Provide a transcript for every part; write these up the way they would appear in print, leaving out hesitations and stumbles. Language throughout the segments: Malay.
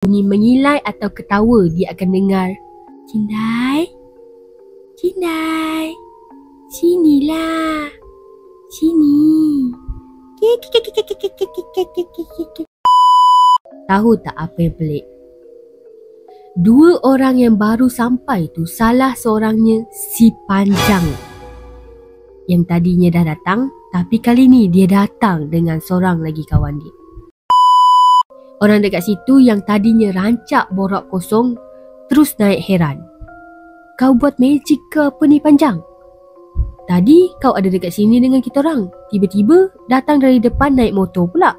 bunyi mengilai atau ketawa, dia akan dengar, "Cindai, Cindai, sinilah, sini." Tahu tak apa yang pelik? Dua orang yang baru sampai tu, salah seorangnya si Panjang, yang tadinya dah datang, tapi kali ni dia datang dengan seorang lagi kawan dia. Orang dekat situ yang tadinya rancak borak kosong terus naik heran. "Kau buat magic ke apa ni, Panjang? Tadi kau ada dekat sini dengan kita orang, tiba-tiba datang dari depan naik motor pula."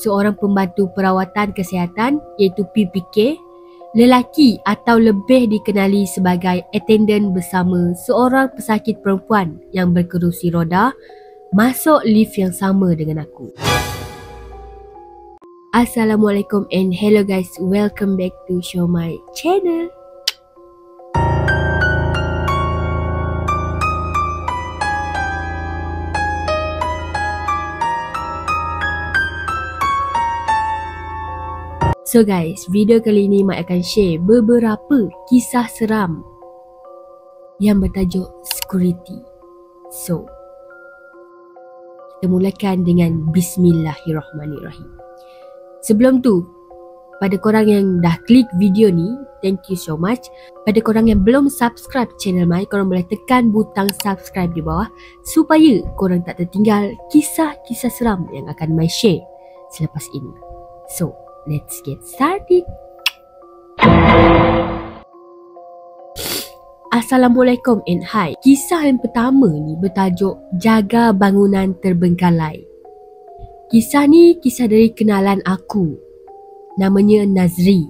Seorang pembantu perawatan kesihatan iaitu PPK, lelaki atau lebih dikenali sebagai attendant bersama seorang pesakit perempuan yang berkerusi roda, masuk lift yang sama dengan aku. Assalamualaikum and hello guys, welcome back to show my channel. So guys, video kali ini Mak akan share beberapa kisah seram yang bertajuk security. So, kita mulakan dengan Bismillahirrahmanirrahim. Sebelum tu, pada korang yang dah klik video ni, thank you so much. Pada korang yang belum subscribe channel Mai, korang boleh tekan butang subscribe di bawah supaya korang tak tertinggal kisah-kisah seram yang akan Mai share selepas ini. So, let's get started. Assalamualaikum and hi. Kisah yang pertama ni bertajuk Jaga Bangunan Terbengkalai. Kisah ni kisah dari kenalan aku. Namanya Nazri.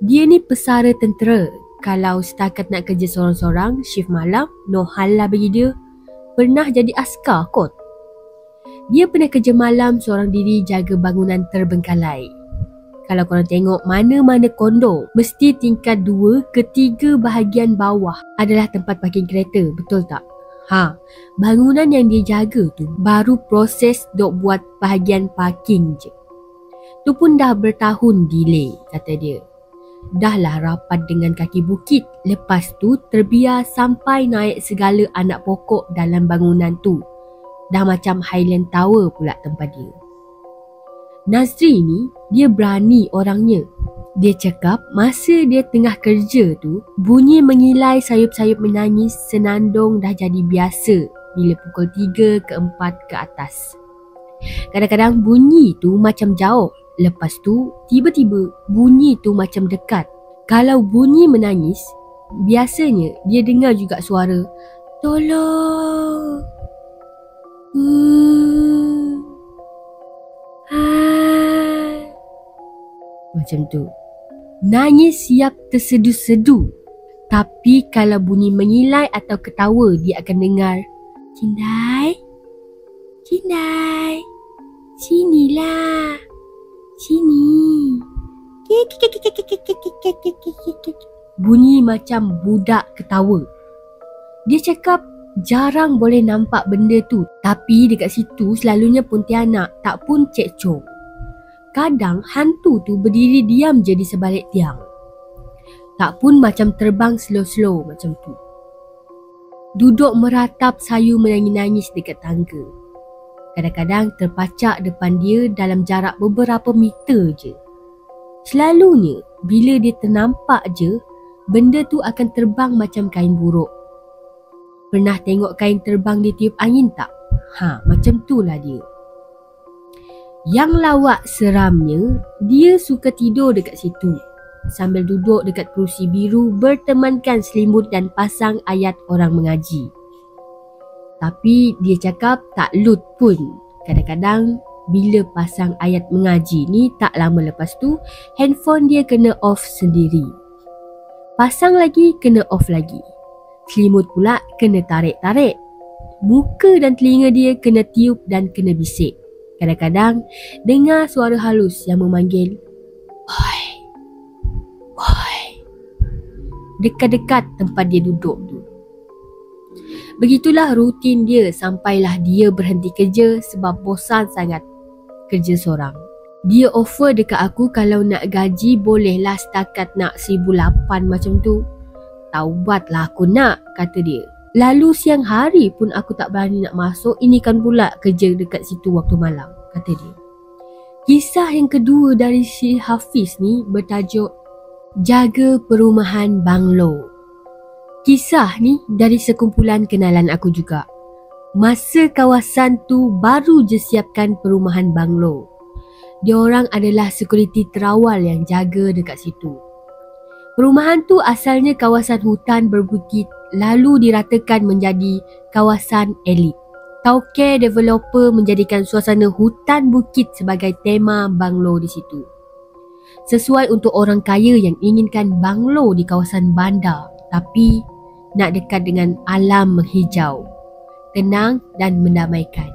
Dia ni pesara tentera. Kalau setakat nak kerja sorang-sorang, shift malam, no hal lah bagi dia. Pernah jadi askar kot. Dia pernah kerja malam seorang diri jaga bangunan terbengkalai. Kalau korang tengok mana-mana kondo, mesti tingkat 2 ke 3 bahagian bawah adalah tempat parking kereta, betul tak? Bangunan yang dia jaga tu baru proses dok buat bahagian parking je. Tu pun dah bertahun delay, kata dia. Dah lah rapat dengan kaki bukit, lepas tu terbiar sampai naik segala anak pokok dalam bangunan tu. Dah macam Highland Tower pula tempat dia. Nazri ni, dia berani orangnya. Dia cakap masa dia tengah kerja tu, bunyi mengilai sayup-sayup menangis senandung dah jadi biasa bila pukul 3 ke 4 ke atas. Kadang-kadang bunyi tu macam jauh, lepas tu tiba-tiba bunyi tu macam dekat. Kalau bunyi menangis, biasanya dia dengar juga suara, "Tolong! Macam tu. Nangis siap tersedu-sedu. Tapi kalau bunyi mengilai atau ketawa, dia akan dengar, "Cindai, Cindai, sinilah, sini." Bunyi macam budak ketawa. Dia cakap jarang boleh nampak benda tu, tapi dekat situ selalunya Pontianak, tak pun Cik Chong. Kadang hantu tu berdiri diam je di sebalik tiang. Tak pun macam terbang slow-slow macam tu. Duduk meratap sayu menangis-nangis dekat tangga. Kadang-kadang terpacak depan dia dalam jarak beberapa meter je. Selalunya bila dia ternampak je, benda tu akan terbang macam kain buruk. Pernah tengok kain terbang ditiup angin tak? Macam tu lah dia. Yang lawak seramnya, dia suka tidur dekat situ sambil duduk dekat kerusi biru bertemankan selimut dan pasang ayat orang mengaji. Tapi dia cakap tak lut pun. Kadang-kadang bila pasang ayat mengaji ni, tak lama lepas tu handphone dia kena off sendiri. Pasang lagi, kena off lagi. Selimut pula kena tarik-tarik. Muka dan telinga dia kena tiup dan kena bisik. Kadang-kadang dengar suara halus yang memanggil, "Oi, oi," dekat-dekat tempat dia duduk tu. Begitulah rutin dia sampailah dia berhenti kerja sebab bosan sangat kerja seorang. Dia offer dekat aku kalau nak gaji bolehlah setakat nak 1,800 macam tu. Taubatlah aku nak, kata dia. Lalu siang hari pun aku tak berani nak masuk, ini kan pula kerja dekat situ waktu malam, kata dia. Kisah yang kedua dari si Hafiz ni bertajuk Jaga Perumahan Banglo. Kisah ni dari sekumpulan kenalan aku juga. Masa kawasan tu baru je siapkan perumahan banglo. Diorang adalah sekuriti terawal yang jaga dekat situ. Perumahan tu asalnya kawasan hutan berbukit lalu diratakan menjadi kawasan elit. Tauke developer menjadikan suasana hutan bukit sebagai tema banglo di situ. Sesuai untuk orang kaya yang inginkan banglo di kawasan bandar tapi nak dekat dengan alam menghijau, tenang dan mendamaikan.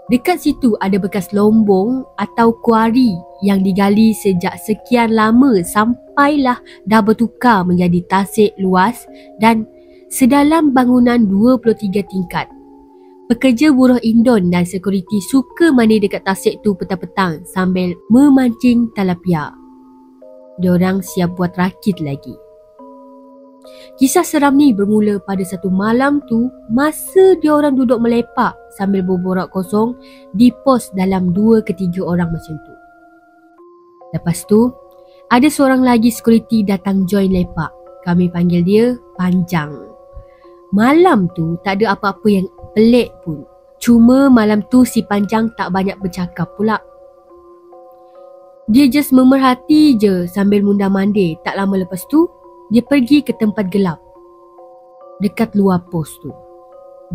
Dekat situ ada bekas lombong atau kuari yang digali sejak sekian lama sampailah dah bertukar menjadi tasik luas dan sedalam bangunan 23 tingkat. Pekerja buruh Indon dan sekuriti suka mandi dekat tasik tu petang-petang sambil memancing tilapia. Diorang siap buat rakit lagi. Kisah seram ni bermula pada satu malam tu masa diorang duduk melepak sambil berborak kosong di pos dalam 2 ke 3 orang macam tu. Lepas tu, ada seorang lagi sekuriti datang join lepak. Kami panggil dia Panjang. Malam tu tak ada apa-apa yang pelik pun. Cuma malam tu si Panjang tak banyak bercakap pula. Dia just memerhati je sambil mundar-mandir. Tak lama lepas tu, dia pergi ke tempat gelap dekat luar pos tu.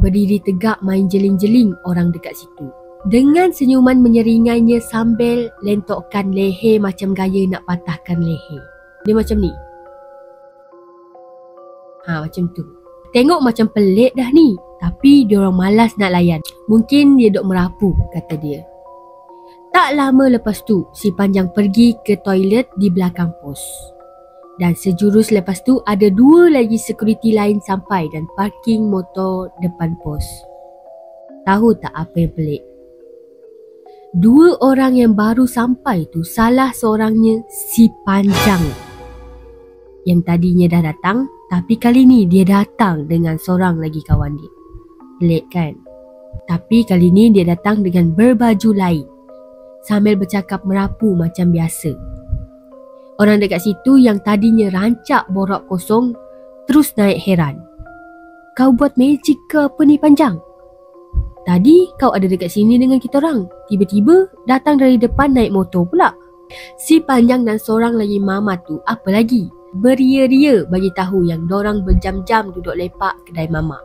Berdiri tegak main jeling-jeling orang dekat situ. Dengan senyuman menyeringainya sambil lentokkan leher macam gaya nak patahkan leher. Dia macam ni. Macam tu. Tengok macam pelik dah ni. Tapi diorang malas nak layan. Mungkin dia duk merapu, kata dia. Tak lama lepas tu, si Panjang pergi ke toilet di belakang pos. Dan sejurus lepas tu ada 2 lagi sekuriti lain sampai dan parking motor depan pos. Tahu tak apa yang pelik? 2 orang yang baru sampai tu salah seorangnya si Panjang. Yang tadinya dah datang tapi kali ni dia datang dengan seorang lagi kawan dia. Pelik kan? Tapi kali ni dia datang dengan berbaju lain sambil bercakap merapu macam biasa. Orang dekat situ yang tadinya rancak borak kosong terus naik heran. Kau buat magic ke apa ni Panjang? Tadi kau ada dekat sini dengan kita orang. Tiba-tiba datang dari depan naik motor pula. Si Panjang dan seorang lagi mama tu apa lagi? Beria-ria bagi tahu yang dorang berjam-jam duduk lepak kedai mama.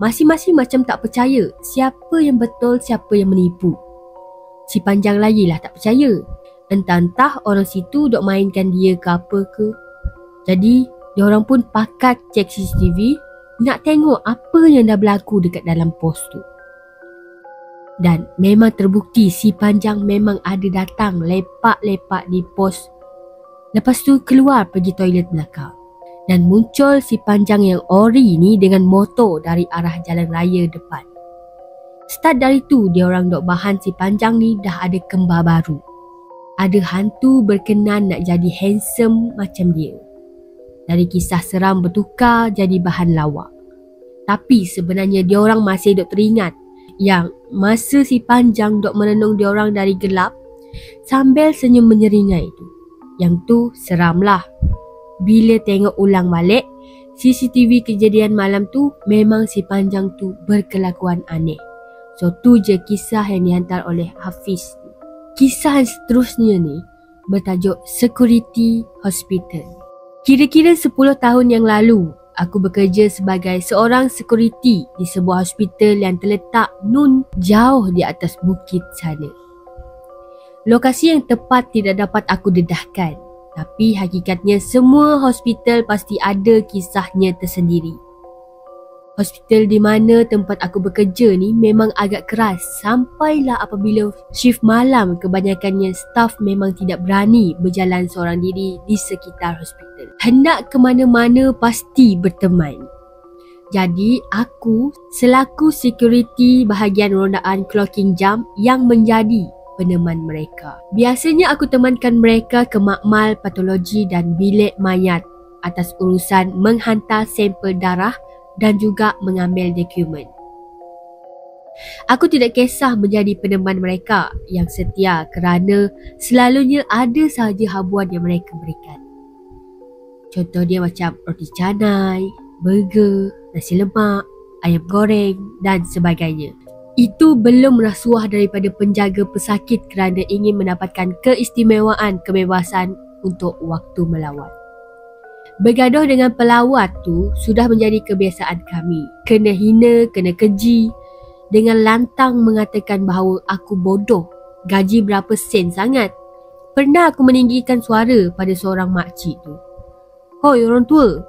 Masing-masing macam tak percaya siapa yang betul siapa yang menipu. Si Panjang lagi lah tak percaya. Entah-entah orang situ duk mainkan dia ke apa ke. Jadi, diorang pun pakat cek CCTV nak tengok apa yang dah berlaku dekat dalam pos tu. Dan memang terbukti si Panjang memang ada datang lepak-lepak di pos. Lepas tu keluar pergi toilet belakang. Dan muncul si Panjang yang ori ni dengan motor dari arah jalan raya depan. Start dari tu, diorang duk bahan si Panjang ni dah ada kembar baru. Ada hantu berkenan nak jadi handsome macam dia. Dari kisah seram bertukar jadi bahan lawak. Tapi sebenarnya diorang masih duk teringat yang masa si Panjang duk merenung diorang dari gelap sambil senyum menyeringai tu. Yang tu seram lah. Bila tengok ulang balik, CCTV kejadian malam tu memang si Panjang tu berkelakuan aneh. So tu je kisah yang dihantar oleh Hafiz. Kisah yang seterusnya ni bertajuk Security Hospital. Kira-kira 10 tahun yang lalu, aku bekerja sebagai seorang security di sebuah hospital yang terletak nun jauh di atas bukit sana. Lokasi yang tepat tidak dapat aku dedahkan, tapi hakikatnya semua hospital pasti ada kisahnya tersendiri. Hospital di mana tempat aku bekerja ni memang agak keras sampailah apabila shift malam kebanyakannya staf memang tidak berani berjalan seorang diri di sekitar hospital. Hendak ke mana-mana pasti berteman. Jadi aku selaku security bahagian rondaan clocking jam yang menjadi peneman mereka. Biasanya aku temankan mereka ke makmal patologi dan bilik mayat atas urusan menghantar sampel darah dan juga mengambil dokumen. Aku tidak kisah menjadi peneman mereka yang setia kerana selalunya ada sahaja habuan yang mereka berikan. Contoh dia macam roti canai, burger, nasi lemak, ayam goreng dan sebagainya. Itu belum rasuah daripada penjaga pesakit kerana ingin mendapatkan keistimewaan kebebasan untuk waktu melawat. Bergaduh dengan pelawat tu sudah menjadi kebiasaan kami. Kena hina, kena keji, dengan lantang mengatakan bahawa aku bodoh, gaji berapa sen sangat. Pernah aku meninggikan suara pada seorang makcik tu. Hoi orang tua,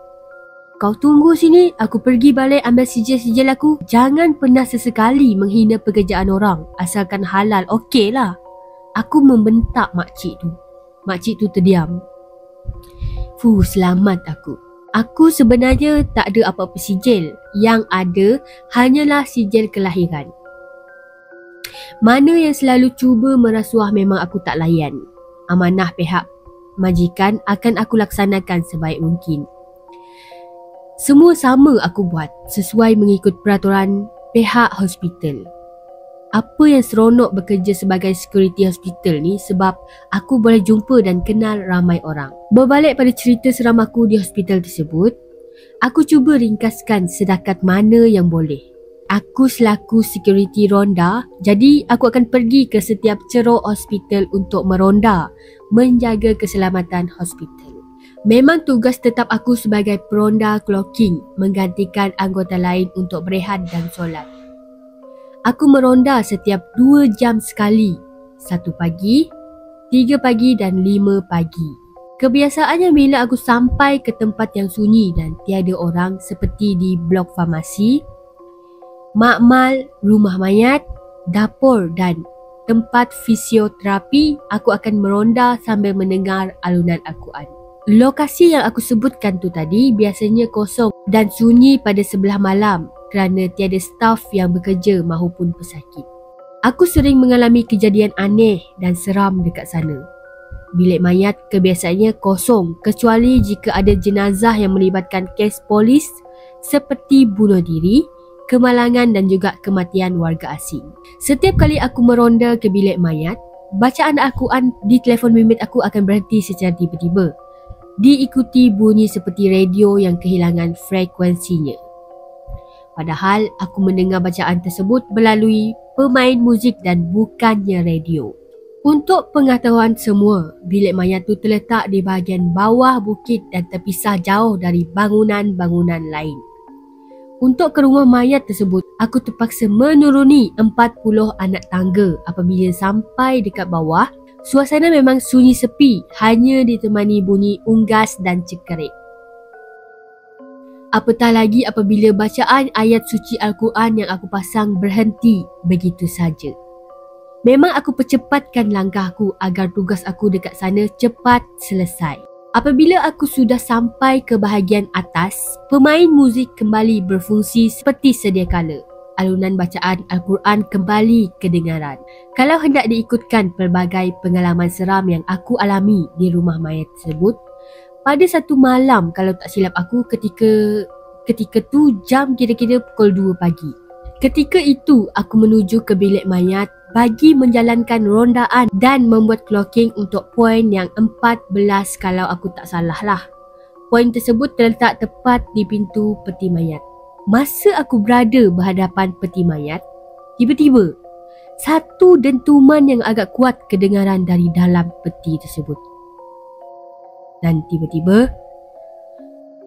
kau tunggu sini, aku pergi balik ambil sijil-sijil aku. Jangan pernah sesekali menghina pekerjaan orang, asalkan halal, okey lah. Aku membentak makcik tu. Makcik tu terdiam. Selamat aku. Aku sebenarnya tak ada apa-apa sijil. Yang ada hanyalah sijil kelahiran. Mana yang selalu cuba merasuah memang aku tak layan. Amanah pihak majikan akan aku laksanakan sebaik mungkin. Semua sama aku buat sesuai mengikut peraturan pihak hospital. Apa yang seronok bekerja sebagai security hospital ni sebab aku boleh jumpa dan kenal ramai orang. Berbalik pada cerita seram aku di hospital tersebut, aku cuba ringkaskan sedakat mana yang boleh. Aku selaku security ronda, jadi aku akan pergi ke setiap ceruk hospital untuk meronda, menjaga keselamatan hospital. Memang tugas tetap aku sebagai peronda clocking, menggantikan anggota lain untuk berehat dan solat. Aku meronda setiap 2 jam sekali, 1 pagi, 3 pagi dan 5 pagi. Kebiasaannya bila aku sampai ke tempat yang sunyi dan tiada orang seperti di blok farmasi, makmal, rumah mayat, dapur dan tempat fisioterapi, aku akan meronda sambil mendengar alunan Al-Quran. Lokasi yang aku sebutkan tu tadi biasanya kosong dan sunyi pada sebelah malam kerana tiada staf yang bekerja mahupun pesakit. Aku sering mengalami kejadian aneh dan seram dekat sana. Bilik mayat kebiasaannya kosong kecuali jika ada jenazah yang melibatkan kes polis seperti bunuh diri, kemalangan dan juga kematian warga asing. Setiap kali aku meronda ke bilik mayat, bacaan Al-Quran di telefon bimbit aku akan berhenti secara tiba-tiba, diikuti bunyi seperti radio yang kehilangan frekuensinya. Padahal aku mendengar bacaan tersebut melalui pemain muzik dan bukannya radio. Untuk pengetahuan semua, bilik mayat tu terletak di bahagian bawah bukit dan terpisah jauh dari bangunan-bangunan lain. Untuk ke rumah mayat tersebut, aku terpaksa menuruni 40 anak tangga. Apabila sampai dekat bawah, suasana memang sunyi sepi, hanya ditemani bunyi unggas dan cekerik. Apatah lagi apabila bacaan ayat suci Al-Quran yang aku pasang berhenti begitu saja. Memang aku percepatkan langkahku agar tugas aku dekat sana cepat selesai. Apabila aku sudah sampai ke bahagian atas, pemain muzik kembali berfungsi seperti sedia kala. Alunan bacaan Al-Quran kembali kedengaran. Kalau hendak diikutkan pelbagai pengalaman seram yang aku alami di rumah mayat tersebut, pada satu malam kalau tak silap aku ketika tu jam kira-kira pukul 2 pagi. Ketika itu aku menuju ke bilik mayat bagi menjalankan rondaan dan membuat clocking untuk poin yang 14 kalau aku tak salah lah. Poin tersebut terletak tepat di pintu peti mayat. Masa aku berada berhadapan peti mayat, tiba-tiba satu dentuman yang agak kuat kedengaran dari dalam peti tersebut. Dan tiba-tiba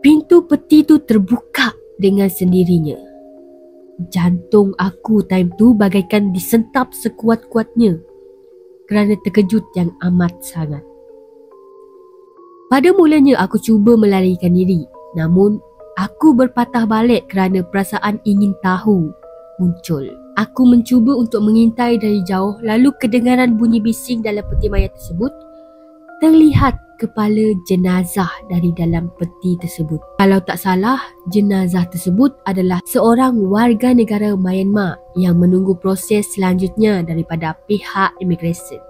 pintu peti tu terbuka dengan sendirinya. Jantung aku time tu bagaikan disentap sekuat-kuatnya kerana terkejut yang amat sangat. Pada mulanya aku cuba melarikan diri, namun aku berpatah balik kerana perasaan ingin tahu muncul. Aku mencuba untuk mengintai dari jauh, lalu kedengaran bunyi bising dalam peti mayat tersebut terlihat kepala jenazah dari dalam peti tersebut. Kalau tak salah, jenazah tersebut adalah seorang warga negara Myanmar yang menunggu proses selanjutnya daripada pihak imigresen.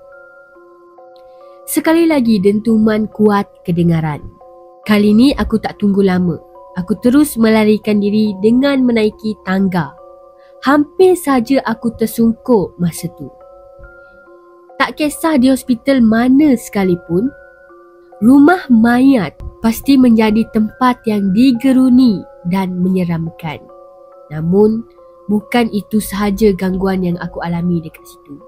Sekali lagi dentuman kuat kedengaran. Kali ni aku tak tunggu lama. Aku terus melarikan diri dengan menaiki tangga. Hampir saja aku tersungkur masa tu. Tak kisah di hospital mana sekalipun, rumah mayat pasti menjadi tempat yang digeruni dan menyeramkan. Namun, bukan itu sahaja gangguan yang aku alami dekat situ.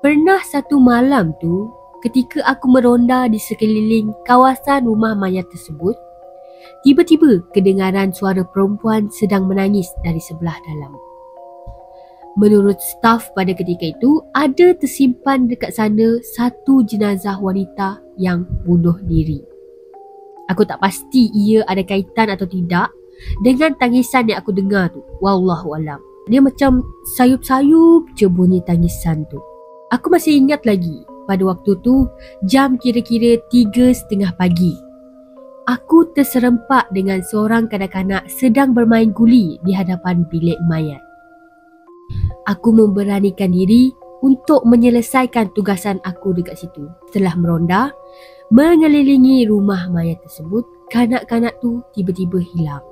Pernah satu malam tu, ketika aku meronda di sekeliling kawasan rumah mayat tersebut, tiba-tiba kedengaran suara perempuan sedang menangis dari sebelah dalam. Menurut staf pada ketika itu, ada tersimpan dekat sana satu jenazah wanita yang bunuh diri. Aku tak pasti ia ada kaitan atau tidak dengan tangisan yang aku dengar tu. Wallahualam. Dia macam sayup-sayup je bunyi tangisan tu. Aku masih ingat lagi, pada waktu tu jam kira-kira 3:30 pagi. Aku terserempak dengan seorang kanak-kanak sedang bermain guli di hadapan bilik mayat. Aku memberanikan diri untuk menyelesaikan tugasan aku dekat situ. Setelah meronda, mengelilingi rumah mayat tersebut, kanak-kanak tu tiba-tiba hilang.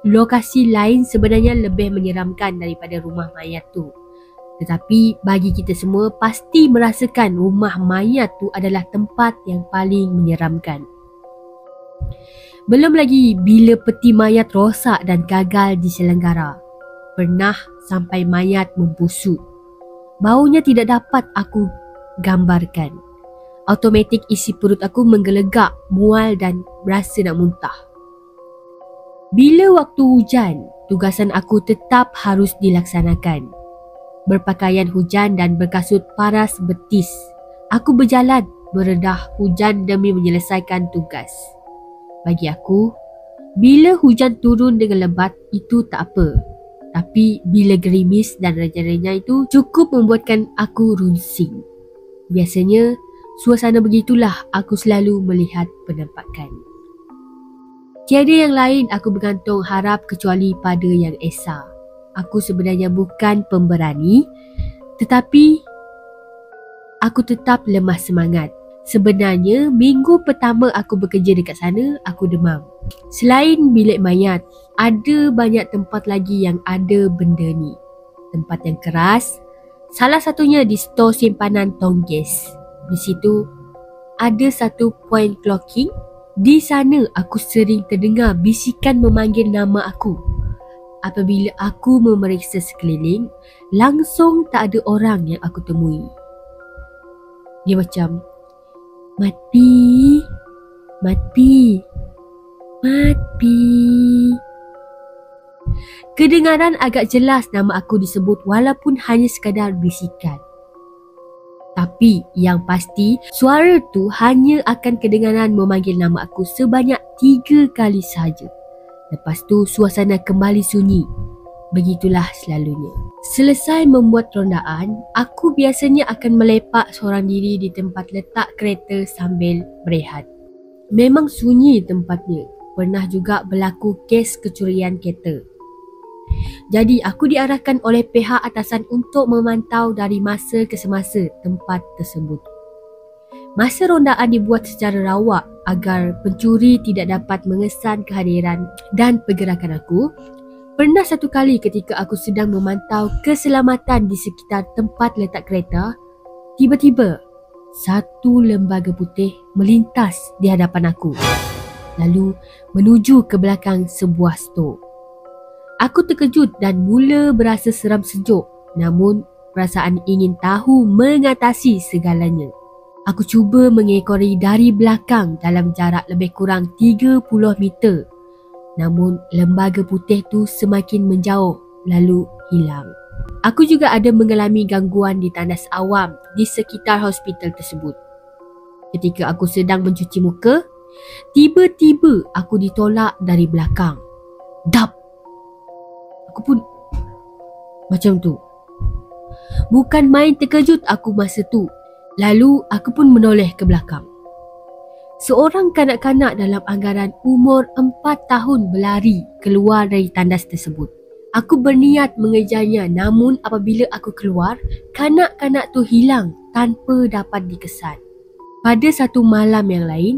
Lokasi lain sebenarnya lebih menyeramkan daripada rumah mayat tu. Tetapi bagi kita semua pasti merasakan rumah mayat tu adalah tempat yang paling menyeramkan. Belum lagi bila peti mayat rosak dan gagal diselenggara. Pernah sampai mayat membusuk. Baunya tidak dapat aku gambarkan. Automatik isi perut aku menggelegak, mual dan rasa nak muntah. Bila waktu hujan, tugasan aku tetap harus dilaksanakan. Berpakaian hujan dan berkasut paras betis, aku berjalan meredah hujan demi menyelesaikan tugas. Bagi aku, bila hujan turun dengan lebat itu tak apa. Tapi bila gerimis dan renyah-renyah itu cukup membuatkan aku runsing. Biasanya, suasana begitulah aku selalu melihat penampakan. Tiada yang lain aku bergantung harap kecuali pada Yang Esa. Aku sebenarnya bukan pemberani, tetapi aku tetap lemah semangat. Sebenarnya, minggu pertama aku bekerja dekat sana, aku demam. Selain bilik mayat, ada banyak tempat lagi yang ada benda ni. Tempat yang keras, salah satunya di stor simpanan tong gas. Di situ, ada satu point clocking. Di sana, aku sering terdengar bisikan memanggil nama aku. Apabila aku memeriksa sekeliling, langsung tak ada orang yang aku temui. Dia macam, Mat P, Mat P, Mat P. Kedengaran agak jelas nama aku disebut walaupun hanya sekadar bisikan. Tapi yang pasti, suara tu hanya akan kedengaran memanggil nama aku sebanyak 3 kali sahaja. Lepas tu suasana kembali sunyi. Begitulah selalunya. Selesai membuat rondaan, aku biasanya akan melepak seorang diri di tempat letak kereta sambil berehat. Memang sunyi tempatnya. Pernah juga berlaku kes kecurian kereta. Jadi aku diarahkan oleh pihak atasan untuk memantau dari masa ke semasa tempat tersebut. Masa rondaan dibuat secara rawak agar pencuri tidak dapat mengesan kehadiran dan pergerakan aku. Pernah satu kali ketika aku sedang memantau keselamatan di sekitar tempat letak kereta, tiba-tiba satu lembaga putih melintas di hadapan aku, lalu menuju ke belakang sebuah stor. Aku terkejut dan mula berasa seram sejuk, namun perasaan ingin tahu mengatasi segalanya. Aku cuba mengekori dari belakang dalam jarak lebih kurang 30 meter. Namun lembaga putih tu semakin menjauh lalu hilang. Aku juga ada mengalami gangguan di tandas awam di sekitar hospital tersebut. Ketika aku sedang mencuci muka, tiba-tiba aku ditolak dari belakang. Dap! Aku pun macam tu. Bukan main terkejut aku masa tu. Lalu aku pun menoleh ke belakang. Seorang kanak-kanak dalam anggaran umur 4 tahun berlari keluar dari tandas tersebut. Aku berniat mengejarnya, namun apabila aku keluar, kanak-kanak tu hilang tanpa dapat dikesan. Pada satu malam yang lain,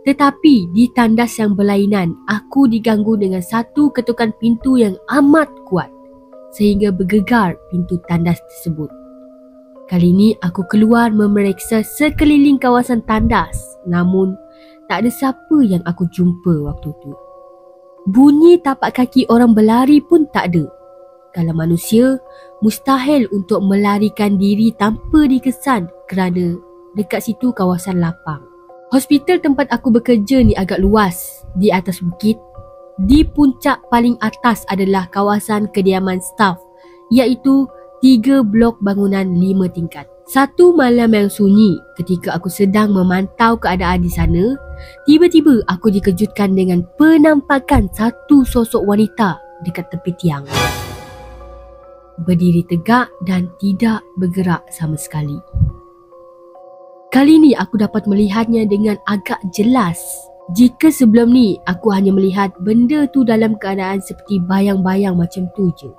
tetapi di tandas yang berlainan, aku diganggu dengan satu ketukan pintu yang amat kuat sehingga bergegar pintu tandas tersebut. Kali ini aku keluar memeriksa sekeliling kawasan tandas, namun tak ada siapa yang aku jumpa waktu tu. Bunyi tapak kaki orang berlari pun tak ada. Kalau manusia, mustahil untuk melarikan diri tanpa dikesan kerana dekat situ kawasan lapang. Hospital tempat aku bekerja ni agak luas di atas bukit. Di puncak paling atas adalah kawasan kediaman staf, iaitu 3 blok bangunan 5 tingkat. Satu malam yang sunyi ketika aku sedang memantau keadaan di sana, tiba-tiba aku dikejutkan dengan penampakan satu sosok wanita dekat tepi tiang. Berdiri tegak dan tidak bergerak sama sekali. Kali ni aku dapat melihatnya dengan agak jelas. Jika sebelum ni aku hanya melihat benda tu dalam keadaan seperti bayang-bayang macam tu je.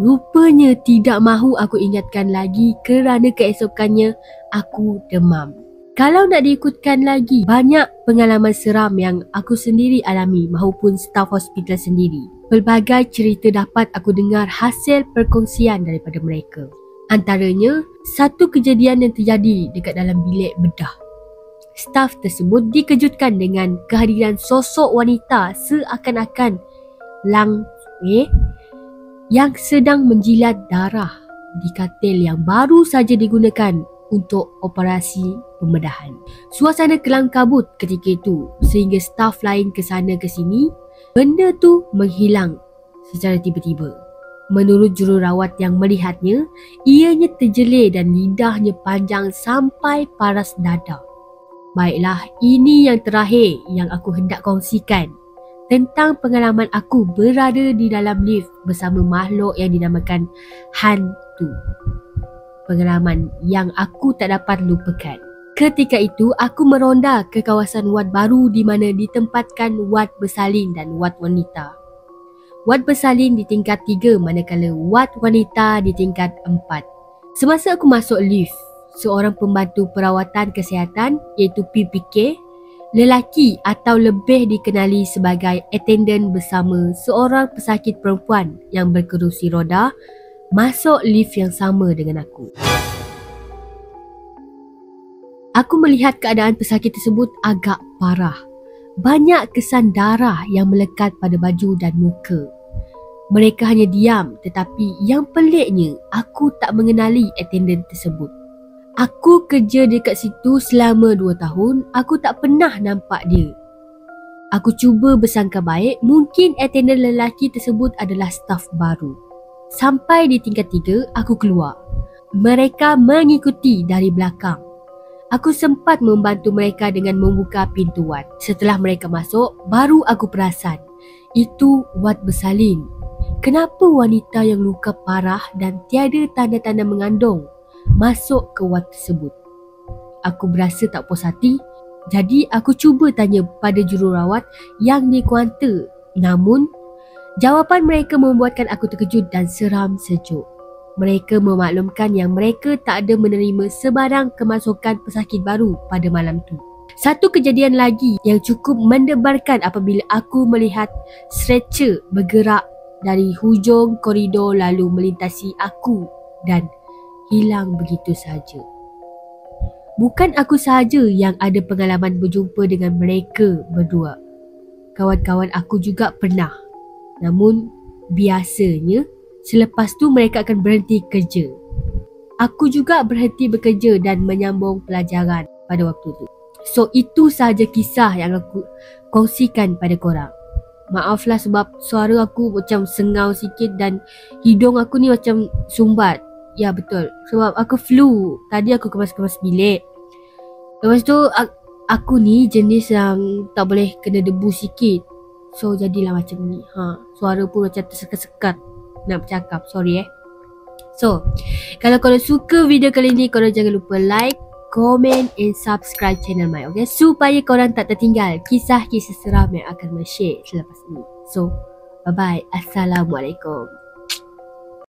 Rupanya tidak mahu aku ingatkan lagi kerana keesokannya aku demam. Kalau nak diikutkan lagi, banyak pengalaman seram yang aku sendiri alami maupun staf hospital sendiri. Pelbagai cerita dapat aku dengar hasil perkongsian daripada mereka. Antaranya, satu kejadian yang terjadi dekat dalam bilik bedah. Staf tersebut dikejutkan dengan kehadiran sosok wanita seakan-akan yang sedang menjilat darah di katil yang baru saja digunakan untuk operasi pembedahan. Suasana kelam kabut ketika itu sehingga staf lain ke sana ke sini. Benda tu menghilang secara tiba-tiba. Menurut jururawat yang melihatnya, ianya terjelir dan lidahnya panjang sampai paras dada. Baiklah, ini yang terakhir yang aku hendak kongsikan tentang pengalaman aku berada di dalam lift bersama makhluk yang dinamakan hantu. Pengalaman yang aku tak dapat lupakan. Ketika itu, aku meronda ke kawasan wad baru di mana ditempatkan wad bersalin dan wad wanita. Wad bersalin di tingkat 3 manakala wad wanita di tingkat 4. Semasa aku masuk lift, seorang pembantu perawatan kesihatan iaitu PPK, lelaki atau lebih dikenali sebagai attendant bersama seorang pesakit perempuan yang berkerusi roda masuk lift yang sama dengan aku. Aku melihat keadaan pesakit tersebut agak parah. Banyak kesan darah yang melekat pada baju dan muka. Mereka hanya diam, tetapi yang peliknya aku tak mengenali attendant tersebut. Aku kerja dekat situ selama 2 tahun, aku tak pernah nampak dia. Aku cuba bersangka baik, mungkin attendant lelaki tersebut adalah staf baru. Sampai di tingkat 3, aku keluar. Mereka mengikuti dari belakang. Aku sempat membantu mereka dengan membuka pintu wad. Setelah mereka masuk, baru aku perasan itu wad bersalin. Kenapa wanita yang luka parah dan tiada tanda-tanda mengandung masuk ke wad tersebut? Aku berasa tak puas hati, jadi aku cuba tanya pada jururawat yang di kaunter. Namun, jawapan mereka membuatkan aku terkejut dan seram sejuk. Mereka memaklumkan yang mereka tak ada menerima sebarang kemasukan pesakit baru pada malam tu. Satu kejadian lagi yang cukup mendebarkan apabila aku melihat stretcher bergerak dari hujung koridor lalu melintasi aku dan hilang begitu saja. Bukan aku sahaja yang ada pengalaman berjumpa dengan mereka berdua. Kawan-kawan aku juga pernah. Namun, biasanya selepas tu mereka akan berhenti kerja. Aku juga berhenti bekerja dan menyambung pelajaran pada waktu tu. So, itu sahaja kisah yang aku kongsikan pada korang. Maaflah sebab suara aku macam sengau sikit dan hidung aku ni macam sumbat. Ya betul, sebab aku flu. Tadi aku kemas-kemas bilik. Lepas tu aku ni jenis yang tak boleh kena debu sikit. So jadilah macam ni. Suara pun macam tersekat-sekat nak bercakap. Sorry So, kalau korang suka video kali ni, korang jangan lupa like, komen and subscribe channel my, okay? Supaya korang tak tertinggal kisah-kisah seram yang akan share selepas ini. So, bye-bye. Assalamualaikum.